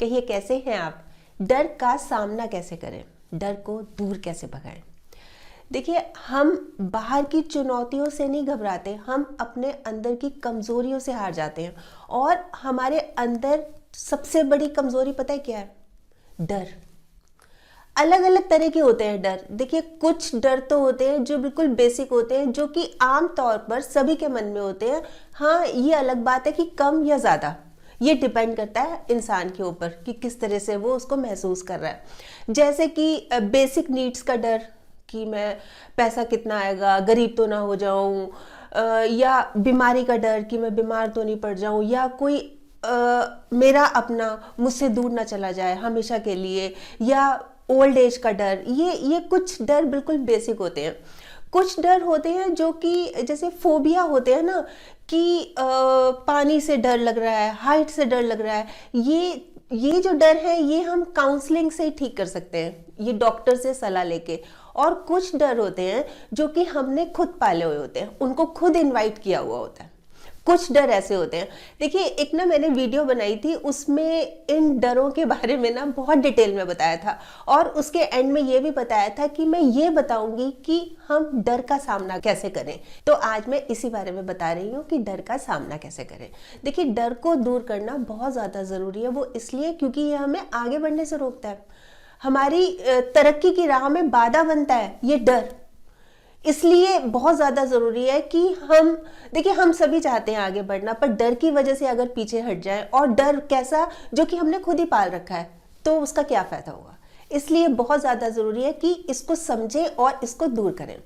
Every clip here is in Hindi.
कहिए कैसे हैं आप? डर का सामना कैसे करें, डर को दूर कैसे भगाएं? देखिए, हम बाहर की चुनौतियों से नहीं घबराते, हम अपने अंदर की कमजोरियों से हार जाते हैं। और हमारे अंदर सबसे बड़ी कमजोरी पता है क्या है? डर। अलग अलग तरह के होते हैं डर। देखिए, कुछ डर तो होते हैं जो बिल्कुल बेसिक होते हैं, जो कि आम तौर पर सभी के मन में होते हैं। हाँ, ये अलग बात है कि कम या ज़्यादा, ये डिपेंड करता है इंसान के ऊपर कि किस तरह से वो उसको महसूस कर रहा है। जैसे कि बेसिक नीड्स का डर कि मैं पैसा कितना आएगा, गरीब तो ना हो जाऊं, या बीमारी का डर कि मैं बीमार तो नहीं पड़ जाऊं, या कोई मेरा अपना मुझसे दूर ना चला जाए हमेशा के लिए, या ओल्ड एज का डर। ये कुछ डर बिल्कुल बेसिक होते हैं। कुछ डर होते हैं जो कि जैसे फोबिया होते हैं ना, कि पानी से डर लग रहा है, हाइट से डर लग रहा है। ये जो डर है ये हम काउंसलिंग से ही ठीक कर सकते हैं, ये डॉक्टर से सलाह लेके। और कुछ डर होते हैं जो कि हमने खुद पाले हुए होते हैं, उनको खुद इनवाइट किया हुआ होता है। कुछ डर ऐसे होते हैं। देखिए, एक ना मैंने वीडियो बनाई थी, उसमें इन डरों के बारे में ना बहुत डिटेल में बताया था, और उसके एंड में ये भी बताया था कि मैं ये बताऊंगी कि हम डर का सामना कैसे करें। तो आज मैं इसी बारे में बता रही हूँ कि डर का सामना कैसे करें। देखिए, डर को दूर करना बहुत ज़्यादा ज़रूरी है। वो इसलिए क्योंकि ये हमें आगे बढ़ने से रोकता है, हमारी तरक्की की राह में बाधा बनता है ये डर। इसलिए बहुत ज़्यादा ज़रूरी है कि हम सभी चाहते हैं आगे बढ़ना, पर डर की वजह से अगर पीछे हट जाए, और डर कैसा, जो कि हमने खुद ही पाल रखा है, तो उसका क्या फ़ायदा होगा। इसलिए बहुत ज़्यादा ज़रूरी है कि इसको समझें और इसको दूर करें।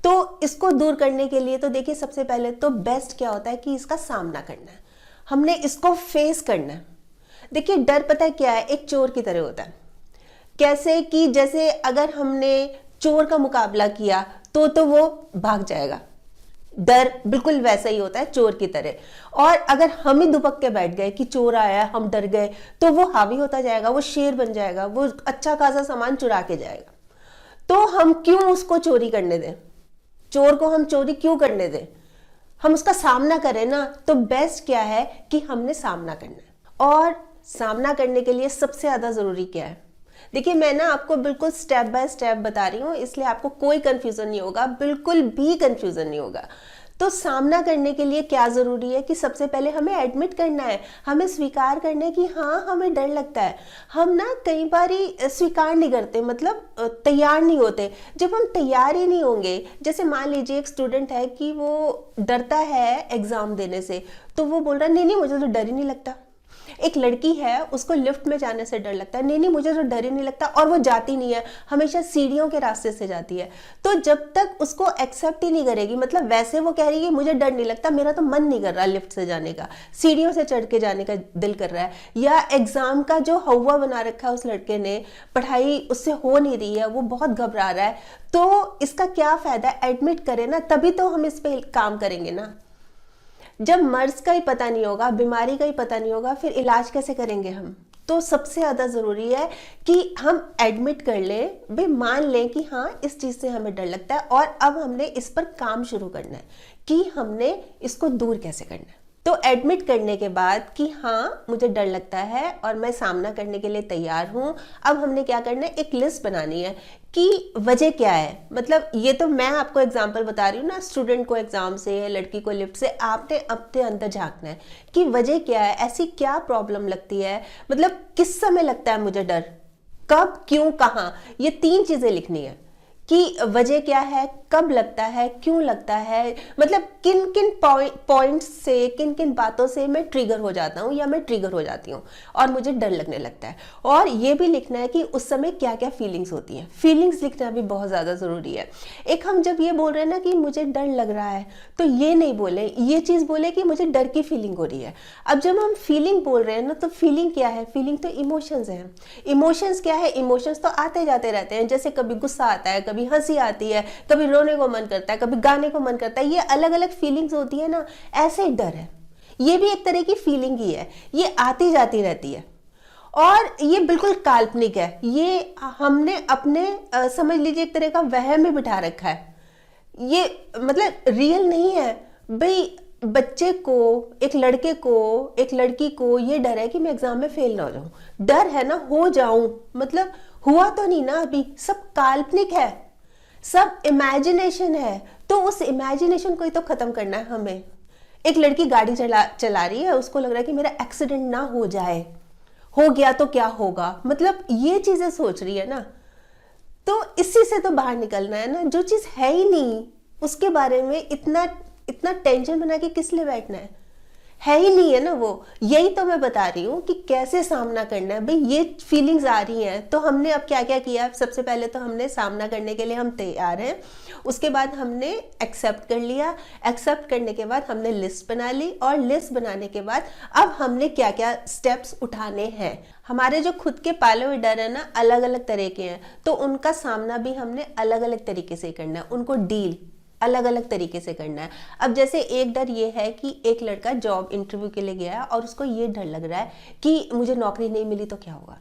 तो इसको दूर करने के लिए तो देखिए, सबसे पहले तो बेस्ट क्या होता है कि इसका सामना करना है, हमने इसको फेस करना है। देखिए, डर पता है क्या है? एक चोर की तरह होता है। कैसे कि जैसे अगर हमने चोर का मुकाबला किया तो वो भाग जाएगा। डर बिल्कुल वैसा ही होता है, चोर की तरह। और अगर हम ही दुबक के बैठ गए कि चोर आया, हम डर गए, तो वो हावी होता जाएगा, वो शेर बन जाएगा, वो अच्छा खासा सामान चुरा के जाएगा। तो हम क्यों उसको चोरी करने दें? चोर को हम चोरी क्यों करने दें? हम उसका सामना करें ना। तो बेस्ट क्या है कि हमने सामना करना है। और सामना करने के लिए सबसे ज्यादा जरूरी क्या है? देखिए, मैं ना आपको बिल्कुल स्टेप बाय स्टेप बता रही हूँ, इसलिए आपको कोई कंफ्यूजन नहीं होगा, बिल्कुल भी कंफ्यूजन नहीं होगा। तो सामना करने के लिए क्या जरूरी है कि सबसे पहले हमें एडमिट करना है, हमें स्वीकार करना है कि हाँ, हमें डर लगता है। हम ना कई बार स्वीकार नहीं करते, मतलब तैयार नहीं होते। जब हम तैयार ही नहीं होंगे, जैसे मान लीजिए एक स्टूडेंट है कि वो डरता है एग्जाम देने से, तो वो बोल रहा है नहीं मुझे तो डर ही नहीं लगता। एक लड़की है, उसको लिफ्ट में जाने से डर लगता है, नहीं मुझे तो डर ही नहीं लगता, और वो जाती नहीं है, हमेशा सीढ़ियों के रास्ते से जाती है। तो जब तक उसको एक्सेप्ट ही नहीं करेगी, मतलब वैसे वो कह रही है मुझे डर नहीं लगता, मेरा तो मन नहीं कर रहा लिफ्ट से जाने का, सीढ़ियों से चढ़ के जाने का दिल कर रहा है, या एग्जाम का जो हवा बना रखा है उस लड़के ने, पढ़ाई उससे हो नहीं रही है, वो बहुत घबरा रहा है, तो इसका क्या फायदा? एडमिट करें ना, तभी तो हम इस पे काम करेंगे ना। जब मर्ज का ही पता नहीं होगा, बीमारी का ही पता नहीं होगा, फिर इलाज कैसे करेंगे हम? तो सबसे ज्यादा जरूरी है कि हम एडमिट कर लें, भाई मान लें कि हाँ, इस चीज से हमें डर लगता है, और अब हमने इस पर काम शुरू करना है कि हमने इसको दूर कैसे करना है। तो एडमिट करने के बाद कि हाँ, मुझे डर लगता है और मैं सामना करने के लिए तैयार हूं, अब हमने क्या करना है? एक लिस्ट बनानी है कि वजह क्या है। मतलब ये तो मैं आपको एग्जांपल बता रही हूँ ना, स्टूडेंट को एग्जाम से, लड़की को लिफ्ट से, आपने अपने अंदर झांकना है कि वजह क्या है, ऐसी क्या प्रॉब्लम लगती है, मतलब किस समय लगता है मुझे डर, कब, क्यों, कहाँ। ये 3 चीजें लिखनी है कि वजह क्या है, कब लगता है, क्यों लगता है, मतलब किन किन पॉइंट्स से, किन किन बातों से मैं ट्रिगर हो जाता हूँ या मैं ट्रिगर हो जाती हूँ और मुझे डर लगने लगता है। और ये भी लिखना है कि उस समय क्या क्या फीलिंग्स होती हैं। फीलिंग्स लिखना भी बहुत ज़्यादा ज़रूरी है। एक हम जब ये बोल रहे हैं ना कि मुझे डर लग रहा है, तो ये नहीं बोले, ये चीज़ बोले कि मुझे डर की फीलिंग हो रही है। अब जब हम फीलिंग बोल रहे हैं ना, तो फीलिंग क्या है? फीलिंग तो इमोशंस है। इमोशंस क्या है? इमोशंस तो आते जाते रहते हैं, जैसे कभी गुस्सा आता है, कभी हंसी आती है, कभी रोने को मन करता है, कभी गाने को मन करता है, ये अलग अलग फीलिंग्स होती है ना। ऐसे डर है, ये भी एक तरह की फीलिंग ही है, ये आती जाती रहती है, और ये बिल्कुल काल्पनिक है। ये हमने अपने समझ लीजिए एक तरह का वहम में बिठा रखा है, ये मतलब रियल नहीं है भाई। बच्चे को, एक लड़के को, एक लड़की को ये डर है कि मैं एग्जाम में फेल ना हो जाऊं। डर है ना, हो जाऊं, मतलब हुआ तो नहीं ना अभी, सब काल्पनिक है, सब इमेजिनेशन है। तो उस इमेजिनेशन को ही तो खत्म करना है हमें। एक लड़की गाड़ी चला रही है, उसको लग रहा है कि मेरा एक्सीडेंट ना हो जाए, हो गया तो क्या होगा, मतलब ये चीजें सोच रही है ना। तो इसी से तो बाहर निकलना है ना। जो चीज है ही नहीं उसके बारे में इतना इतना टेंशन बना के किस लिए बैठना है ही नहीं है ना वो। यही तो मैं बता रही हूँ कि कैसे सामना करना है। भाई ये फीलिंग्स आ रही हैं तो हमने अब क्या क्या किया। सबसे पहले तो हमने सामना करने के लिए हम तैयार हैं, उसके बाद हमने एक्सेप्ट कर लिया, एक्सेप्ट करने के बाद हमने लिस्ट बना ली, और लिस्ट बनाने के बाद अब हमने क्या क्या स्टेप्स उठाने हैं। हमारे जो खुद के पाले हुए डर है ना, अलग अलग तरह के हैं, तो उनका सामना भी हमने अलग अलग तरीके से करना है, उनको डील अलग अलग तरीके से करना है। अब जैसे एक डर ये है कि एक लड़का जॉब इंटरव्यू के लिए गया और उसको ये डर लग रहा है कि मुझे नौकरी नहीं मिली तो क्या होगा।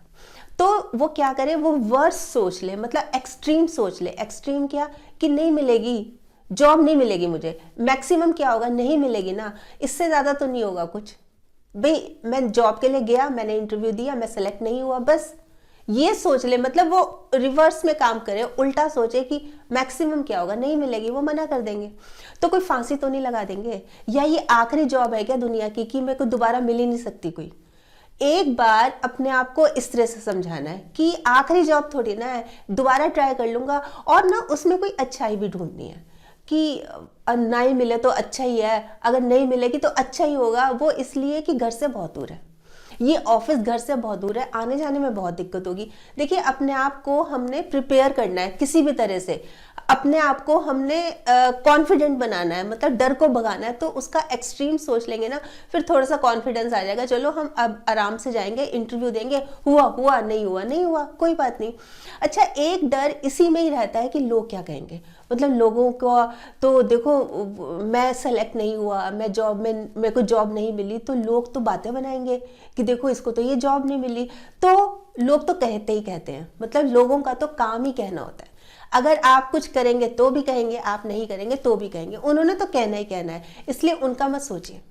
तो वो क्या करे, वो वर्स सोच ले, मतलब एक्सट्रीम सोच ले। एक्सट्रीम क्या, कि नहीं मिलेगी, जॉब नहीं मिलेगी मुझे। मैक्सिमम क्या होगा, नहीं मिलेगी ना, इससे ज़्यादा तो नहीं होगा कुछ। भाई मैं जॉब के लिए गया, मैंने इंटरव्यू दिया, मैं सेलेक्ट नहीं हुआ, बस ये सोच ले। मतलब वो रिवर्स में काम करे, उल्टा सोचे कि मैक्सिमम क्या होगा, नहीं मिलेगी, वो मना कर देंगे। तो कोई फांसी तो नहीं लगा देंगे, या ये आखिरी जॉब है क्या दुनिया की कि मेरे को दोबारा मिल ही नहीं सकती कोई। एक बार अपने आप को इस तरह से समझाना है कि आखिरी जॉब थोड़ी ना है, दोबारा ट्राई कर लूंगा। और ना उसमें कोई अच्छाई भी ढूंढनी है कि ना ही मिले तो अच्छा ही है, अगर नहीं मिलेगी तो अच्छा ही होगा। वो इसलिए कि घर से बहुत दूर है, ये ऑफिस घर से बहुत दूर है, आने जाने में बहुत दिक्कत होगी। देखिए अपने आप को हमने प्रिपेयर करना है किसी भी तरह से, अपने आप को हमने कॉन्फिडेंट बनाना है, मतलब डर को भगाना है। तो उसका एक्सट्रीम सोच लेंगे ना, फिर थोड़ा सा कॉन्फिडेंस आ जाएगा, चलो हम अब आराम से जाएंगे, इंटरव्यू देंगे, हुआ हुआ, नहीं हुआ नहीं हुआ, कोई बात नहीं। अच्छा, एक डर इसी में ही रहता है कि लोग क्या कहेंगे। मतलब लोगों को तो देखो, मैं सेलेक्ट नहीं हुआ, मैं जॉब में, मेरे को जॉब नहीं मिली, तो लोग तो बातें बनाएंगे कि देखो इसको तो ये जॉब नहीं मिली। तो लोग तो कहते ही कहते हैं, मतलब लोगों का तो काम ही कहना होता है। अगर आप कुछ करेंगे तो भी कहेंगे, आप नहीं करेंगे तो भी कहेंगे, उन्होंने तो कहना ही कहना है। इसलिए उनका मत सोचिए,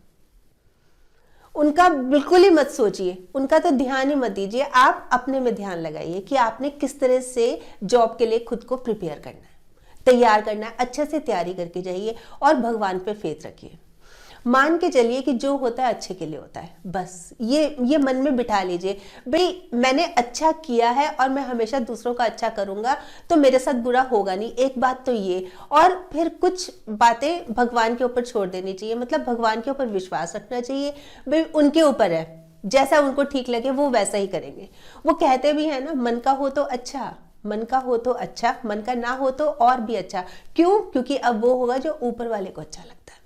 उनका बिल्कुल ही मत सोचिए, उनका तो ध्यान ही मत दीजिए। आप अपने में ध्यान लगाइए कि आपने किस तरह से जॉब के लिए खुद को प्रिपेयर करना है, तैयार करना है। अच्छे से तैयारी करके जाइए और भगवान पे फेथ रखिए। मान के चलिए कि जो होता है अच्छे के लिए होता है, बस ये मन में बिठा लीजिए। भाई मैंने अच्छा किया है और मैं हमेशा दूसरों का अच्छा करूंगा, तो मेरे साथ बुरा होगा नहीं, एक बात तो ये। और फिर कुछ बातें भगवान के ऊपर छोड़ देनी चाहिए, मतलब भगवान के ऊपर विश्वास रखना चाहिए। भाई उनके ऊपर है, जैसा उनको ठीक लगे वो वैसा ही करेंगे। वो कहते भी है ना, मन का हो तो अच्छा, मन का हो तो अच्छा, मन का ना हो तो और भी अच्छा। क्यों? क्योंकि अब वो होगा जो ऊपर वाले को अच्छा लगता है।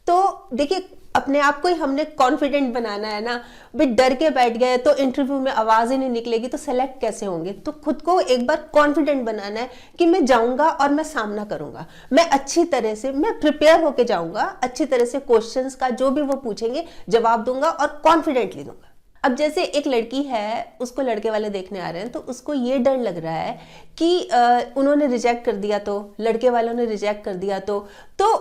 तो देखिए अपने आप को ही हमने कॉन्फिडेंट बनाना है ना। भी डर के बैठ गए तो इंटरव्यू में आवाज ही नहीं निकलेगी तो सेलेक्ट कैसे होंगे। तो खुद को एक बार कॉन्फिडेंट बनाना है कि मैं जाऊंगा और मैं सामना करूंगा, मैं अच्छी तरह से, मैं प्रिपेयर होके जाऊंगा, अच्छी तरह से क्वेश्चंस का जो भी वो पूछेंगे जवाब दूंगा और कॉन्फिडेंटली दूंगा। अब जैसे एक लड़की है, उसको लड़के वाले देखने आ रहे हैं, तो उसको ये डर लग रहा है कि उन्होंने रिजेक्ट कर दिया तो, लड़के वालों ने रिजेक्ट कर दिया तो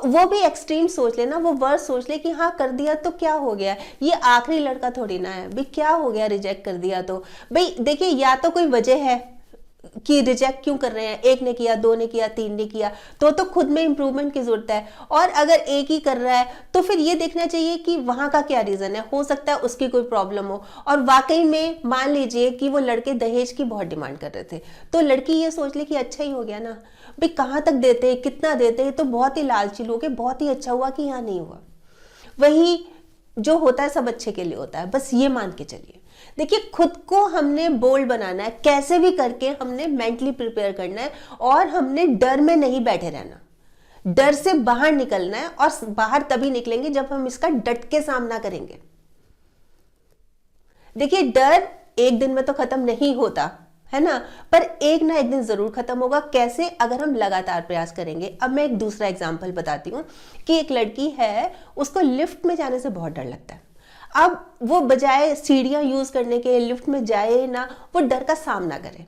वो भी एक्सट्रीम सोच ले ना, वो वर्स सोच ले कि हाँ कर दिया तो क्या हो गया, ये आखिरी लड़का थोड़ी ना है, भाई क्या हो गया रिजेक्ट कर दिया तो। भाई देखिए या तो कोई वजह है कि रिजेक्ट क्यों कर रहे हैं, एक ने किया, दो ने किया, तीन ने किया, तो खुद में इंप्रूवमेंट की जरूरत है। और अगर एक ही कर रहा है तो फिर ये देखना चाहिए कि वहां का क्या रीजन है, हो सकता है उसकी कोई प्रॉब्लम हो। और वाकई में मान लीजिए कि वो लड़के दहेज की बहुत डिमांड कर रहे थे, तो लड़की ये सोच ले कि अच्छा ही हो गया ना, भाई कहाँ तक देते हैं, कितना देते हैं, तो बहुत ही लालची लोग हैं, बहुत ही अच्छा हुआ कि यहाँ नहीं हुआ। वही जो होता है सब अच्छे के लिए होता है, बस ये मान के चलिए। देखिए खुद को हमने बोल्ड बनाना है, कैसे भी करके हमने मेंटली प्रिपेयर करना है, और हमने डर में नहीं बैठे रहना, डर से बाहर निकलना है। और बाहर तभी निकलेंगे जब हम इसका डट के सामना करेंगे। देखिए डर एक दिन में तो खत्म नहीं होता है ना, पर एक ना एक दिन जरूर खत्म होगा। कैसे? अगर हम लगातार प्रयास करेंगे। अब मैं एक दूसरा एग्जांपल बताती हूँ कि एक लड़की है, उसको लिफ्ट में जाने से बहुत डर लगता है। अब वो बजाय सीढ़ियां यूज करने के लिफ्ट में जाए ना, वो डर का सामना करे।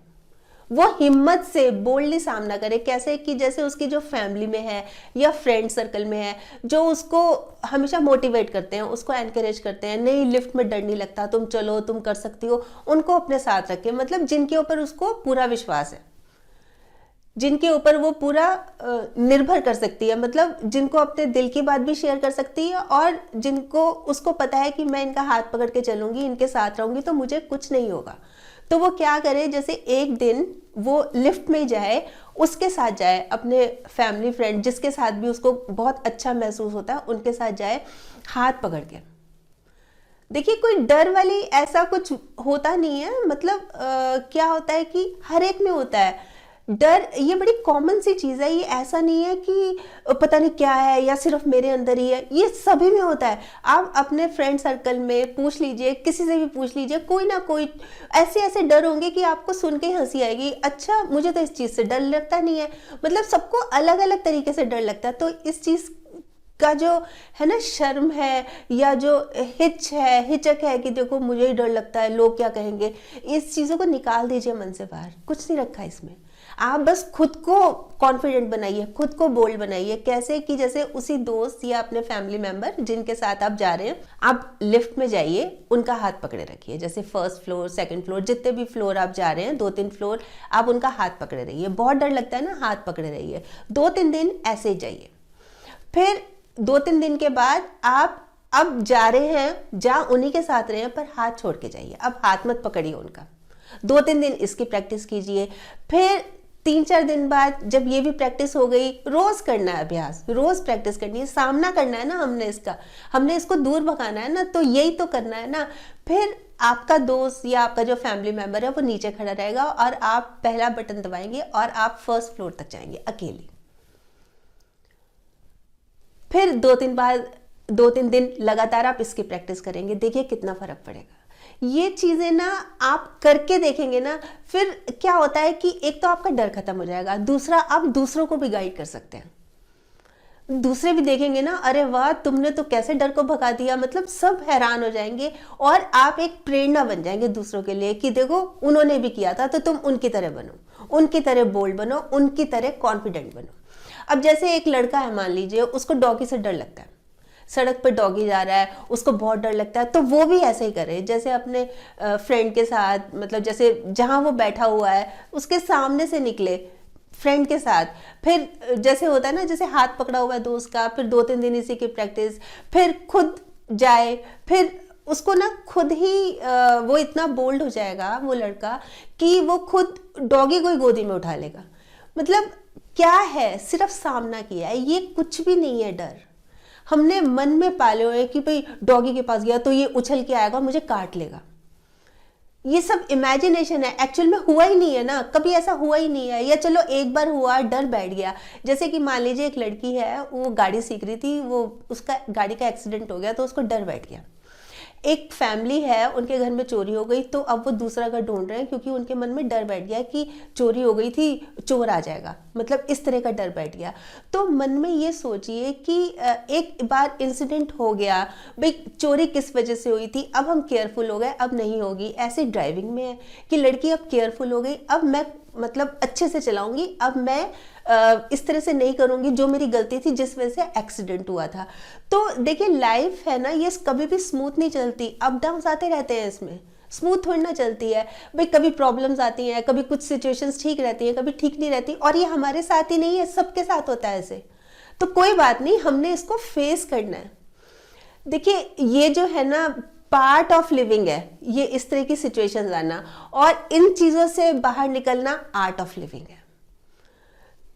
वो हिम्मत से बोल्डली सामना करे। कैसे कि जैसे उसकी जो फैमिली में है या फ्रेंड सर्कल में है, जो उसको हमेशा मोटिवेट करते हैं, उसको एनकरेज करते हैं, नहीं लिफ्ट में डर नहीं लगता, तुम चलो, तुम कर सकती हो, उनको अपने साथ रखे। मतलब जिनके ऊपर उसको पूरा विश्वास है, जिनके ऊपर वो पूरा निर्भर कर सकती है, मतलब जिनको अपने दिल की बात भी शेयर कर सकती है और जिनको उसको पता है कि मैं इनका हाथ पकड़ के चलूंगी, इनके साथ रहूंगी तो मुझे कुछ नहीं होगा। तो वो क्या करे, जैसे एक दिन वो लिफ्ट में जाए, उसके साथ जाए, अपने फैमिली फ्रेंड जिसके साथ भी उसको बहुत अच्छा महसूस होता है उनके साथ जाए, हाथ पकड़ के। देखिए कोई डर वाली ऐसा कुछ होता नहीं है, मतलब क्या होता है कि हर एक में होता है डर, ये बड़ी कॉमन सी चीज़ है। ये ऐसा नहीं है कि पता नहीं क्या है या सिर्फ मेरे अंदर ही है, ये सभी में होता है। आप अपने फ्रेंड सर्कल में पूछ लीजिए, किसी से भी पूछ लीजिए, कोई ना कोई ऐसे ऐसे डर होंगे कि आपको सुन के हंसी आएगी, अच्छा मुझे तो इस चीज़ से डर लगता नहीं है। मतलब सबको अलग अलग तरीके से डर लगता है। तो इस चीज़ का जो है ना शर्म है या जो हिचक है कि देखो मुझे ही डर लगता है, लोग क्या कहेंगे, इस चीज़ों को निकाल दीजिए मन से बाहर। कुछ नहीं रखा इसमें, आप बस खुद को कॉन्फिडेंट बनाइए, खुद को बोल्ड बनाइए। कैसे कि जैसे उसी दोस्त या अपने फैमिली मेंबर जिनके साथ आप जा रहे हैं, आप लिफ्ट में जाइए, उनका हाथ पकड़े रखिए। जैसे फर्स्ट फ्लोर, सेकंड फ्लोर, जितने भी फ्लोर आप जा रहे हैं, 2-3 फ्लोर, आप उनका हाथ पकड़े रहिए। बहुत डर लगता है ना, हाथ पकड़े रहिए। 2-3 दिन ऐसे ही जाइए। फिर 2-3 दिन के बाद आप अब जा रहे हैं, जा उन्हीं के साथ रहे हैं, पर हाथ छोड़ के जाइए। अब हाथ मत पकड़िए उनका। 2-3 दिन इसकी प्रैक्टिस कीजिए। फिर 3-4 दिन बाद जब ये भी प्रैक्टिस हो गई, रोज करना है अभ्यास, रोज प्रैक्टिस करनी है, सामना करना है ना हमने इसको दूर भगाना है ना, तो यही तो करना है ना। फिर आपका दोस्त या आपका जो फैमिली मेंबर है वो नीचे खड़ा रहेगा और आप पहला बटन दबाएंगे और आप फर्स्ट फ्लोर तक जाएंगे अकेले। फिर 2-3 दिन लगातार आप इसकी प्रैक्टिस करेंगे, देखिए कितना फर्क पड़ेगा। ये चीजें ना आप करके देखेंगे ना, फिर क्या होता है कि एक तो आपका डर खत्म हो जाएगा, दूसरा आप दूसरों को भी गाइड कर सकते हैं। दूसरे भी देखेंगे ना, अरे वाह तुमने तो कैसे डर को भगा दिया, मतलब सब हैरान हो जाएंगे और आप एक प्रेरणा बन जाएंगे दूसरों के लिए कि देखो उन्होंने भी किया था, तो तुम उनकी तरह बनो, उनकी तरह बोल्ड बनो, उनकी तरह कॉन्फिडेंट बनो। अब जैसे एक लड़का है, मान लीजिए उसको डॉगी से डर लगता है, सड़क पर डॉगी जा रहा है, उसको बहुत डर लगता है, तो वो भी ऐसे ही करे, जैसे अपने फ्रेंड के साथ, मतलब जैसे जहां वो बैठा हुआ है उसके सामने से निकले फ्रेंड के साथ। फिर जैसे होता है ना, जैसे हाथ पकड़ा हुआ है दोस्त का, फिर 2-3 दिन इसी की प्रैक्टिस, फिर खुद जाए, फिर उसको ना खुद ही वो इतना बोल्ड हो जाएगा वो लड़का कि वो खुद डॉगी को ही गोदी में उठा लेगा। मतलब क्या है, सिर्फ सामना किया है, ये कुछ भी नहीं है डर। हमने मन में पाले हुए कि भाई डॉगी के पास गया तो ये उछल के आएगा, मुझे काट लेगा। ये सब इमेजिनेशन है, एक्चुअल में हुआ ही नहीं है ना, कभी ऐसा हुआ ही नहीं है। या चलो एक बार हुआ, डर बैठ गया। जैसे कि मान लीजिए एक लड़की है, वो गाड़ी सीख रही थी, वो उसका गाड़ी का एक्सीडेंट हो गया तो उसको डर बैठ गया। एक फैमिली है, उनके घर में चोरी हो गई, तो अब वो दूसरा घर ढूंढ रहे हैं क्योंकि उनके मन में डर बैठ गया कि चोरी हो गई थी, चोर आ जाएगा, मतलब इस तरह का डर बैठ गया। तो मन में ये सोचिए कि एक बार इंसिडेंट हो गया, भाई चोरी किस वजह से हुई थी, अब हम केयरफुल हो गए, अब नहीं होगी। ऐसे ड्राइविंग में है कि लड़की अब केयरफुल हो गई, अब मैं मतलब अच्छे से चलाऊंगी, अब मैं इस तरह से नहीं करूंगी जो मेरी गलती थी जिस वजह से एक्सीडेंट हुआ था। तो देखिए लाइफ है ना, ये कभी भी स्मूथ नहीं चलती, अप डाउन आते रहते हैं, इसमें स्मूथ थोड़ी ना चलती है भाई। कभी प्रॉब्लम्स आती हैं, कभी कुछ सिचुएशंस ठीक रहती हैं, कभी ठीक नहीं रहती, और ये हमारे साथ ही नहीं है, सबके साथ होता है ऐसे। तो कोई बात नहीं, हमने इसको फेस करना है। देखिए ये जो है ना पार्ट ऑफ लिविंग है, ये इस तरह की सिचुएशंस आना और इन चीजों से बाहर निकलना आर्ट ऑफ लिविंग है।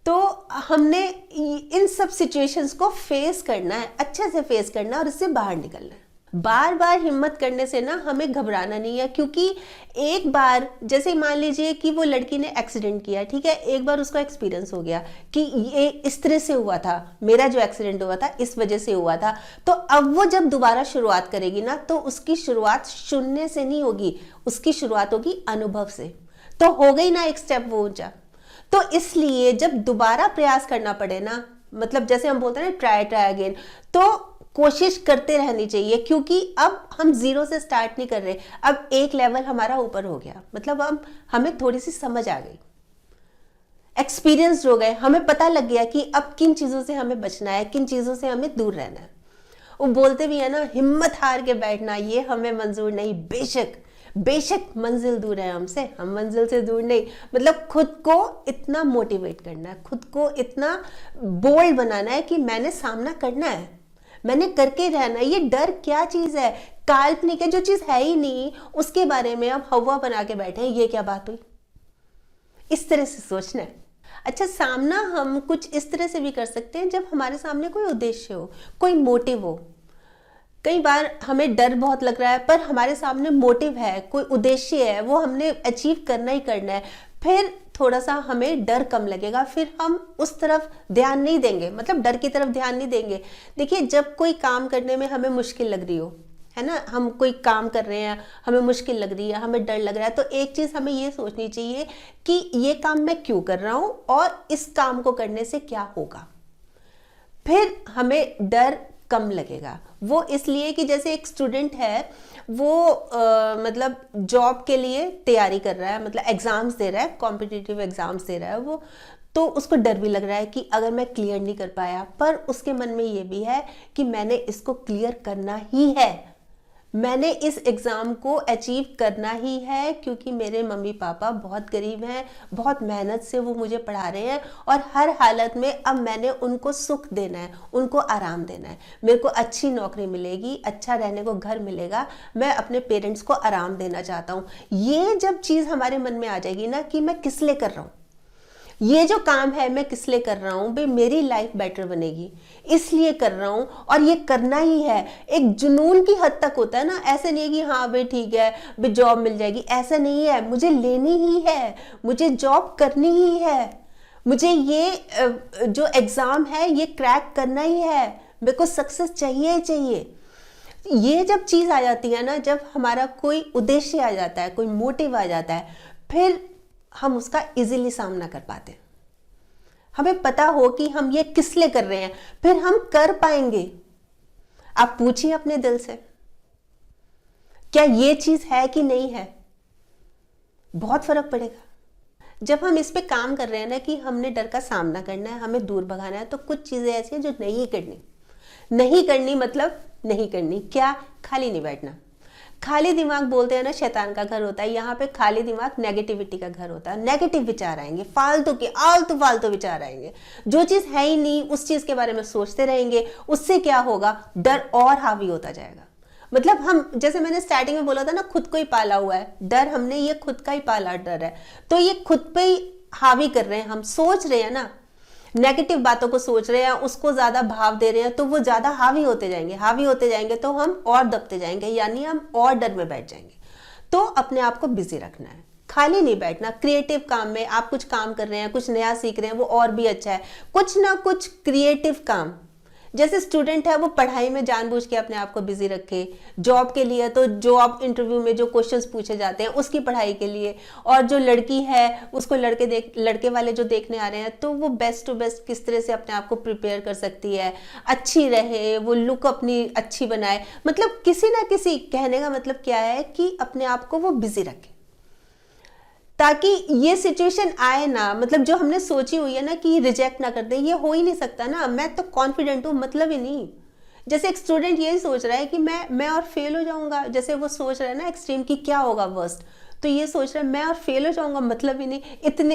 तो हमने इन सब सिचुएशंस को फेस करना है, अच्छे से फेस करना है और इससे बाहर निकलना है। बार बार हिम्मत करने से ना हमें घबराना नहीं है, क्योंकि एक बार जैसे मान लीजिए कि वो लड़की ने एक्सीडेंट किया, ठीक है, एक बार उसको एक्सपीरियंस हो गया कि ये इस तरह से हुआ था, मेरा जो एक्सीडेंट हुआ था इस वजह से हुआ था। तो अब वो जब दोबारा शुरुआत करेगी ना, तो उसकी शुरुआत शून्य से नहीं होगी, उसकी शुरुआत होगी अनुभव से। तो हो गई ना एक स्टेप वो ऊंचा। तो इसलिए जब दोबारा प्रयास करना पड़े ना, मतलब जैसे हम बोलते हैं ना ट्राई अगेन, तो कोशिश करते रहनी चाहिए, क्योंकि अब हम जीरो से स्टार्ट नहीं कर रहे, अब एक लेवल हमारा ऊपर हो गया, मतलब अब हमें थोड़ी सी समझ आ गई। एक्सपीरियंस्ड हो गए, हमें पता लग गया कि अब किन चीज़ों से हमें बचना है, किन चीज़ों से हमें दूर रहना है। वो बोलते भी है ना, हिम्मत हार के बैठना ये हमें मंजूर नहीं, बेशक बेशक मंजिल दूर है हमसे, हम मंजिल से दूर नहीं। मतलब खुद को इतना मोटिवेट करना है, खुद को इतना बोल्ड बनाना है कि मैंने सामना करना है, मैंने करके रहना है। ये डर क्या चीज़ है, काल्पनिक है, जो चीज़ है ही नहीं उसके बारे में अब हवा बना के बैठे हैं, ये क्या बात हुई। इस तरह से सोचना है। अच्छा, सामना हम कुछ इस तरह से भी कर सकते हैं जब हमारे सामने कोई उद्देश्य हो, कोई मोटिव हो। कई बार हमें डर बहुत लग रहा है पर हमारे सामने मोटिव है, कोई उद्देश्य है, वो हमने अचीव करना ही करना है, फिर थोड़ा सा हमें डर कम लगेगा, फिर हम उस तरफ ध्यान नहीं देंगे, मतलब डर की तरफ ध्यान नहीं देंगे। देखिए, जब कोई काम करने में हमें मुश्किल लग रही हो, है ना, हम कोई काम कर रहे हैं, हमें मुश्किल लग रही है, हमें डर लग रहा है, तो एक चीज़ हमें ये सोचनी चाहिए कि ये काम मैं क्यों कर रहा हूँ और इस काम को करने से क्या होगा। फिर हमें डर कम लगेगा। वो इसलिए कि जैसे एक स्टूडेंट है, वो मतलब जॉब के लिए तैयारी कर रहा है, मतलब एग्ज़ाम्स दे रहा है, कॉम्पिटिटिव एग्ज़ाम्स दे रहा है वो, तो उसको डर भी लग रहा है कि अगर मैं क्लियर नहीं कर पाया, पर उसके मन में ये भी है कि मैंने इसको क्लियर करना ही है, मैंने इस एग्ज़ाम को अचीव करना ही है, क्योंकि मेरे मम्मी पापा बहुत गरीब हैं, बहुत मेहनत से वो मुझे पढ़ा रहे हैं और हर हालत में अब मैंने उनको सुख देना है, उनको आराम देना है, मेरे को अच्छी नौकरी मिलेगी, अच्छा रहने को घर मिलेगा, मैं अपने पेरेंट्स को आराम देना चाहता हूँ। ये जब चीज़ हमारे मन में आ जाएगी ना कि मैं किस लिए कर रहा हूँ, ये जो काम है मैं किस लिए कर रहा हूँ, भाई मेरी लाइफ बेटर बनेगी इसलिए कर रहा हूँ और ये करना ही है। एक जुनून की हद तक होता है ना, ऐसे नहीं है कि हाँ भाई ठीक है भाई जॉब मिल जाएगी, ऐसा नहीं है, मुझे लेनी ही है, मुझे जॉब करनी ही है, मुझे ये जो एग्ज़ाम है ये क्रैक करना ही है, मेरे को सक्सेस चाहिए ही चाहिए। ये जब चीज़ आ जाती है ना, जब हमारा कोई उद्देश्य आ जाता है, कोई मोटिव आ जाता है, फिर हम उसका इजीली सामना कर पाते हैं। हमें पता हो कि हम ये किस लिए कर रहे हैं, फिर हम कर पाएंगे। आप पूछिए अपने दिल से, क्या ये चीज है कि नहीं है, बहुत फर्क पड़ेगा। जब हम इस पे काम कर रहे हैं ना कि हमने डर का सामना करना है, हमें दूर भगाना है, तो कुछ चीजें ऐसी हैं जो नहीं करनी। नहीं करनी मतलब नहीं करनी क्या, खाली नहीं बैठना। खाली दिमाग बोलते हैं ना शैतान का घर होता है, यहाँ पे खाली दिमाग नेगेटिविटी का घर होता है। नेगेटिव विचार आएंगे, फालतू के आलतू फालतू विचार आएंगे, जो चीज़ है ही नहीं उस चीज़ के बारे में सोचते रहेंगे। उससे क्या होगा, डर और हावी होता जाएगा। मतलब हम, जैसे मैंने स्टार्टिंग में बोला था ना, खुद को ही पाला हुआ है डर, हमने ये खुद का ही पाला डर है, तो ये खुद पे ही हावी कर रहे हैं। हम सोच रहे हैं ना, नेगेटिव बातों को सोच रहे हैं, उसको ज्यादा भाव दे रहे हैं, तो वो ज्यादा हावी होते जाएंगे, हावी होते जाएंगे, तो हम और दबते जाएंगे, यानी हम और डर में बैठ जाएंगे। तो अपने आप को बिजी रखना है, खाली नहीं बैठना। क्रिएटिव काम में आप कुछ काम कर रहे हैं, कुछ नया सीख रहे हैं, वो और भी अच्छा है। कुछ ना कुछ क्रिएटिव काम, जैसे स्टूडेंट है वो पढ़ाई में जानबूझ के अपने आप को बिजी रखे, जॉब के लिए तो जॉब इंटरव्यू में जो क्वेश्चंस पूछे जाते हैं उसकी पढ़ाई के लिए, और जो लड़की है उसको लड़के वाले जो देखने आ रहे हैं, तो वो बेस्ट टू बेस्ट किस तरह से अपने आप को प्रिपेयर कर सकती है, अच्छी रहे, वो लुक अपनी अच्छी बनाए। मतलब किसी ना किसी, कहने का मतलब क्या है कि अपने आप को वो बिजी रखे, ताकि ये सिचुएशन आए ना, मतलब जो हमने सोची हुई है ना कि रिजेक्ट ना कर दे, ये हो ही नहीं सकता ना। मैं तो कॉन्फिडेंट हूँ, मतलब ही नहीं। जैसे एक स्टूडेंट यही सोच रहा है कि मैं और फेल हो जाऊंगा, जैसे वो सोच रहा है ना एक्सट्रीम की क्या होगा वर्स्ट, तो ये सोच रहा है मैं और फेल हो जाऊंगा, मतलब ही नहीं।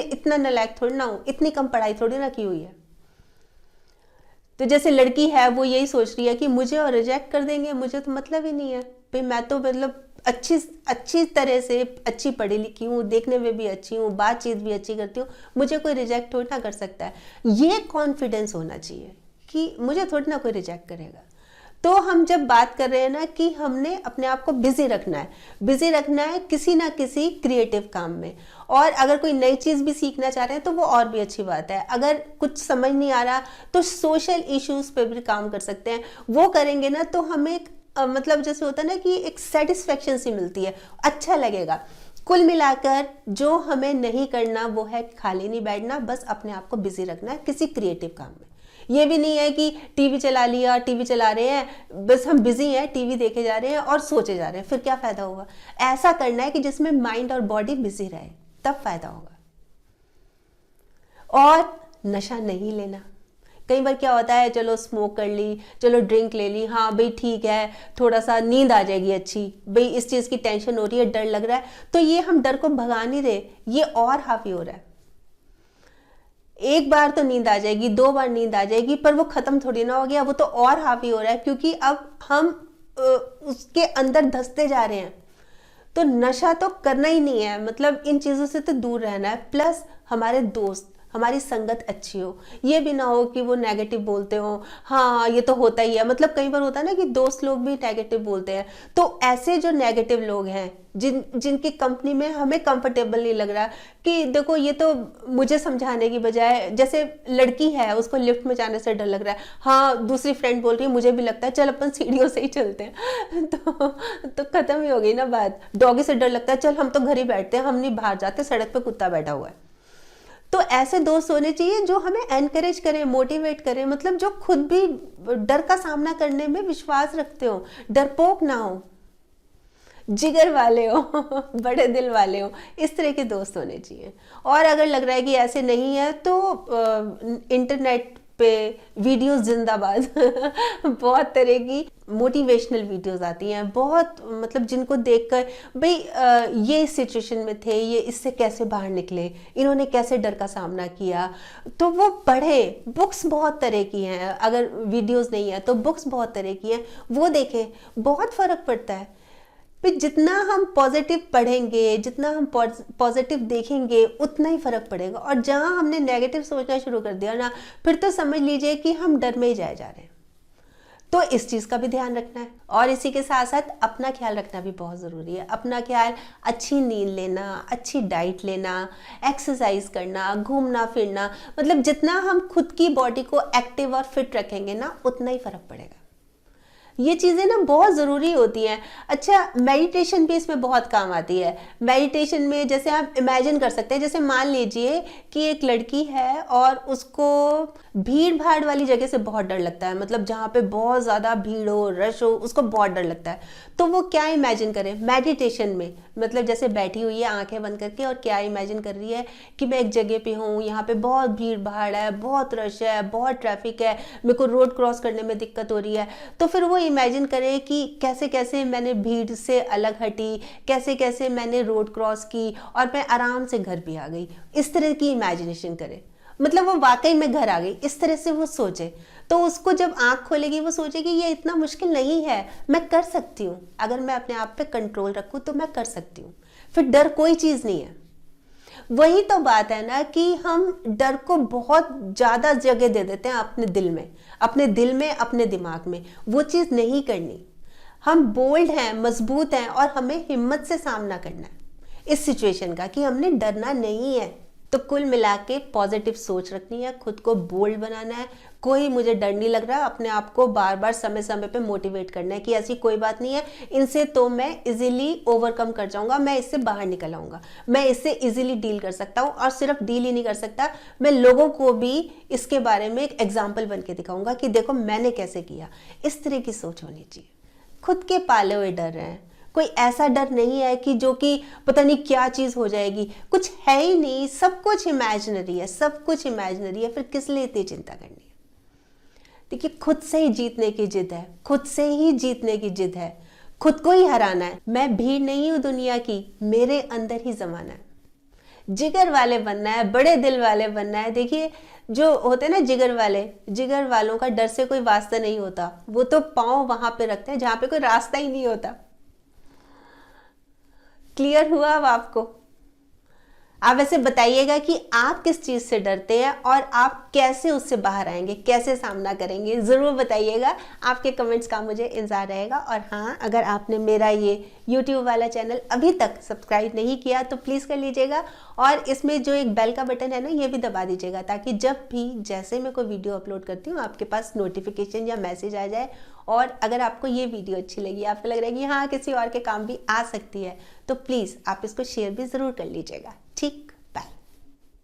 इतना नालायक थोड़ी ना हूँ, इतनी कम पढ़ाई थोड़ी ना की हुई है। तो जैसे लड़की है वो यही सोच रही है कि मुझे और रिजेक्ट कर देंगे, मुझे तो मतलब ही नहीं है भाई, मैं तो मतलब अच्छी तरह से अच्छी पढ़ी लिखी हूँ, देखने में भी अच्छी हूँ, बातचीत भी अच्छी करती हूँ, मुझे कोई रिजेक्ट थोड़ी ना कर सकता है। ये कॉन्फिडेंस होना चाहिए कि मुझे थोड़ी ना कोई रिजेक्ट करेगा। तो हम जब बात कर रहे हैं ना कि हमने अपने आप को बिजी रखना है किसी ना किसी क्रिएटिव काम में, और अगर कोई नई चीज़ भी सीखना चाह रहे हैं तो वो और भी अच्छी बात है। अगर कुछ समझ नहीं आ रहा तो सोशल इश्यूज पे भी काम कर सकते हैं, वो करेंगे ना तो हमें मतलब जैसे होता है ना कि एक सेटिस्फेक्शन सी मिलती है, अच्छा लगेगा। कुल मिलाकर जो हमें नहीं करना वो है खाली नहीं बैठना, बस अपने आप को बिजी रखना है किसी क्रिएटिव काम में। ये भी नहीं है कि टीवी चला लिया, टीवी चला रहे हैं, बस हम बिजी हैं, टीवी देखे जा रहे हैं और सोचे जा रहे हैं, फिर क्या फायदा होगा। ऐसा करना है कि जिसमें माइंड और बॉडी बिजी रहे, तब फायदा होगा। और नशा नहीं लेना। कई बार क्या होता है, चलो स्मोक कर ली, चलो ड्रिंक ले ली, हाँ भाई ठीक है, थोड़ा सा नींद आ जाएगी अच्छी, भाई इस चीज़ की टेंशन हो रही है, डर लग रहा है, तो ये हम डर को भगा नहीं रहे, ये और हावी हो रहा है। एक बार तो नींद आ जाएगी, 2 बार नींद आ जाएगी, पर वो खत्म थोड़ी ना हो गया, वो तो और हावी हो रहा है, क्योंकि अब हम उसके अंदर धंसते जा रहे हैं। तो नशा तो करना ही नहीं है, मतलब इन चीज़ों से तो दूर रहना है। प्लस हमारे दोस्त, हमारी संगत अच्छी हो, ये भी ना हो कि वो नेगेटिव बोलते हो, हाँ ये तो होता ही है, मतलब कई बार होता है ना कि दोस्त लोग भी नेगेटिव बोलते हैं। तो ऐसे जो नेगेटिव लोग हैं, जिनकी कंपनी में हमें कंफर्टेबल नहीं लग रहा, कि देखो ये तो मुझे समझाने की बजाय, जैसे लड़की है उसको लिफ्ट में जाने से डर लग रहा है, हाँ दूसरी फ्रेंड बोल रही है मुझे भी लगता है, चल अपन सीढ़ियों से ही चलते हैं, तो खत्म ही हो गई ना बात। डॉगी से डर लगता है, चल हम तो घर ही बैठते हैं, हम नहीं बाहर जाते, सड़क पे कुत्ता बैठा हुआ है। तो ऐसे दोस्त होने चाहिए जो हमें एनकरेज करें, मोटिवेट करें, मतलब जो खुद भी डर का सामना करने में विश्वास रखते हो, डरपोक ना हो, जिगर वाले हो, बड़े दिल वाले हो, इस तरह के दोस्त होने चाहिए। और अगर लग रहा है कि ऐसे नहीं है तो इंटरनेट पे वीडियोस जिंदाबाद बहुत तरह की मोटिवेशनल वीडियोस आती हैं, बहुत मतलब जिनको देखकर भाई ये इस सिचुएशन में थे, ये इससे कैसे बाहर निकले, इन्होंने कैसे डर का सामना किया, तो वो पढ़े। बुक्स बहुत तरह की हैं, अगर वीडियोस नहीं है तो बुक्स बहुत तरह की हैं, वो देखें, बहुत फ़र्क पड़ता है। फिर जितना हम पॉजिटिव पढ़ेंगे, जितना हम पॉजिटिव देखेंगे, उतना ही फर्क पड़ेगा। और जहां हमने नेगेटिव सोचना शुरू कर दिया ना, फिर तो समझ लीजिए कि हम डर में ही जाए जा रहे हैं। तो इस चीज़ का भी ध्यान रखना है, और इसी के साथ साथ अपना ख्याल रखना भी बहुत ज़रूरी है। अपना ख्याल, अच्छी नींद लेना, अच्छी डाइट लेना, एक्सरसाइज करना, घूमना फिरना, मतलब जितना हम खुद की बॉडी को एक्टिव और फिट रखेंगे ना, उतना ही फर्क पड़ेगा। ये चीज़ें ना बहुत ज़रूरी होती हैं। अच्छा, मेडिटेशन भी इसमें बहुत काम आती है। मेडिटेशन में जैसे आप इमेजिन कर सकते हैं, जैसे मान लीजिए कि एक लड़की है और उसको भीड़ भाड़ वाली जगह से बहुत डर लगता है, मतलब जहाँ पे बहुत ज़्यादा भीड़ हो, रश हो, उसको बहुत डर लगता है। तो वो क्या इमेजिन करे मेडिटेशन में, मतलब जैसे बैठी हुई है आंखें बंद करके, और क्या इमेजिन कर रही है कि मैं एक जगह पे हूँ, यहाँ पे बहुत भीड़ भाड़ है, बहुत रश है, बहुत ट्रैफिक है, मेरे को रोड क्रॉस करने में दिक्कत हो रही है। तो फिर वो इमेजिन करे कि कैसे कैसे मैंने भीड़ से अलग हटी, कैसे कैसे मैंने रोड क्रॉस की और मैं आराम से घर भी आ गई। इस तरह की इमेजिनेशन करे, मतलब वो वाकई में घर आ गई, इस तरह से वो सोचे। तो उसको जब आंख खोलेगी वो सोचेगी ये इतना मुश्किल नहीं है, मैं कर सकती हूँ, अगर मैं अपने आप पे कंट्रोल रखूँ तो मैं कर सकती हूँ। फिर डर कोई चीज़ नहीं है। वही तो बात है ना कि हम डर को बहुत ज़्यादा जगह दे देते हैं अपने दिल में, अपने दिमाग में। वो चीज़ नहीं करनी। हम बोल्ड हैं, मजबूत हैं, और हमें हिम्मत से सामना करना है इस सिचुएशन का, कि हमने डरना नहीं है। तो कुल मिला के पॉजिटिव सोच रखनी है, खुद को बोल्ड बनाना है। कोई मुझे डर नहीं लग रहा, अपने आप को बार बार समय समय पे मोटिवेट करना है कि ऐसी कोई बात नहीं है, इनसे तो मैं इजीली ओवरकम कर जाऊंगा, मैं इससे बाहर निकल आऊंगा, मैं इससे इजीली डील कर सकता हूँ। और सिर्फ डील ही नहीं कर सकता, मैं लोगों को भी इसके बारे में एक एग्जाम्पल बन के दिखाऊंगा कि देखो मैंने कैसे किया। इस तरह की सोच होनी चाहिए। खुद के पाले हुए डर हैं, कोई ऐसा डर नहीं है कि जो कि पता नहीं क्या चीज़ हो जाएगी, कुछ है ही नहीं, सब कुछ इमेजिनरी है, सब कुछ इमेजिनरी है। फिर किस लिए इतनी चिंता करनी है? देखिए, खुद से ही जीतने की जिद है, खुद से ही जीतने की जिद है, खुद को ही हराना है। मैं भीड़ नहीं हूं दुनिया की, मेरे अंदर ही जमाना है। जिगर वाले बनना है, बड़े दिल वाले बनना है। देखिए, जो होते हैं ना जिगर वालों का डर से कोई वास्ता नहीं होता, वो तो पाँव वहां पे रखते हैं जहां पे कोई रास्ता ही नहीं होता। क्लियर हुआ अब आपको? आप वैसे बताइएगा कि आप किस चीज़ से डरते हैं और आप कैसे उससे बाहर आएंगे, कैसे सामना करेंगे, ज़रूर बताइएगा। आपके कमेंट्स का मुझे इंतज़ार रहेगा। और हाँ, अगर आपने मेरा ये YouTube वाला चैनल अभी तक सब्सक्राइब नहीं किया तो प्लीज़ कर लीजिएगा, और इसमें जो एक बेल का बटन है ना, ये भी दबा दीजिएगा, ताकि जब भी जैसे मैं कोई वीडियो अपलोड करती हूँ आपके पास नोटिफिकेशन या मैसेज आ जाए। और अगर आपको ये वीडियो अच्छी लगी, आपको लग रहा है कि हाँ किसी और के काम भी आ सकती है, तो प्लीज़ आप इसको शेयर भी ज़रूर कर लीजिएगा। ठीक।